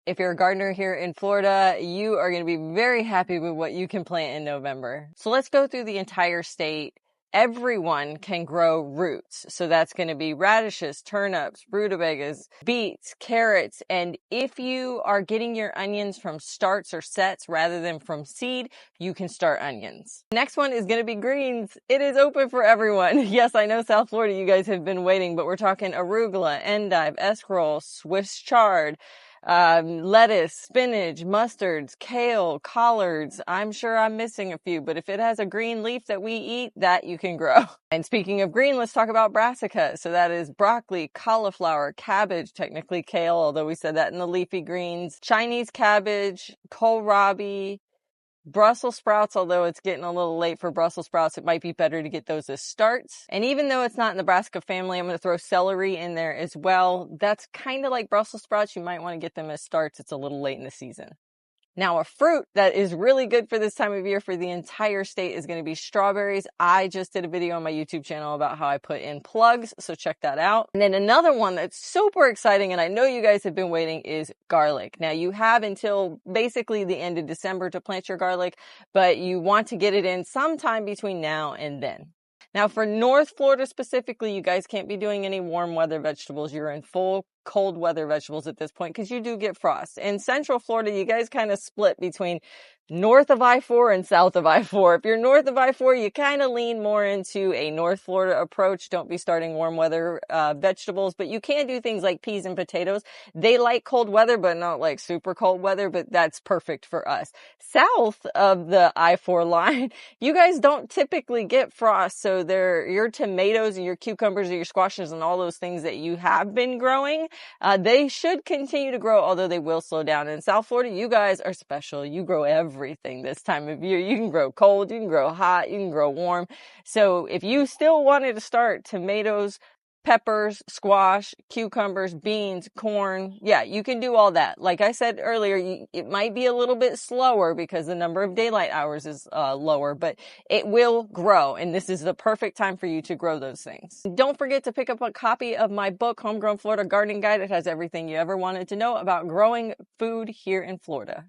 If you're a gardener here in Florida, you are going to be very happy with what you can plant in November. So let's go through the entire state. Everyone can grow roots. So that's going to be radishes, turnips, rutabagas, beets, carrots. And if you are getting your onions from starts or sets rather than from seed, you can start onions. Next one is going to be greens. It is open for everyone. Yes, I know South Florida, you guys have been waiting, but we're talking arugula, endive, escarole, Swiss chard, lettuce, spinach, mustards, kale, collards. I'm sure I'm missing a few, but if it has a green leaf that we eat, that you can grow. And speaking of green, let's talk about brassica. So that is broccoli, cauliflower, cabbage, technically kale, although we said that in the leafy greens, Chinese cabbage, kohlrabi, Brussels sprouts, although it's getting a little late for Brussels sprouts, it might be better to get those as starts. And even though it's not in the brassica family, I'm going to throw celery in there as well. That's kind of like Brussels sprouts. You might want to get them as starts. It's a little late in the season. Now, a fruit that is really good for this time of year for the entire state is going to be strawberries. I just did a video on my YouTube channel about how I put in plugs, so check that out. And then another one that's super exciting, and I know you guys have been waiting, is garlic. Now, you have until basically the end of December to plant your garlic, but you want to get it in sometime between now and then. Now, for North Florida specifically, you guys can't be doing any warm weather vegetables. You're in full cold weather vegetables at this point because you do get frost. In Central Florida, you guys kind of split between north of I-4 and south of I-4. If you're north of I-4, you kind of lean more into a North Florida approach. Don't be starting warm weather vegetables, but you can do things like peas and potatoes. They like cold weather, but not like super cold weather, but that's perfect for us. South of the I-4 line, you guys don't typically get frost, so your tomatoes and your cucumbers and your squashes and all those things that you have been growing, they should continue to grow, although they will slow down. In South Florida, you guys are special. You grow everything this time of year. You can grow cold, you can grow hot, you can grow warm. So if you still wanted to start tomatoes, peppers, squash, cucumbers, beans, corn, yeah, you can do all that. Like I said earlier, it might be a little bit slower because the number of daylight hours is lower, but it will grow. And this is the perfect time for you to grow those things. Don't forget to pick up a copy of my book, Homegrown Florida Gardening Guide. It has everything you ever wanted to know about growing food here in Florida.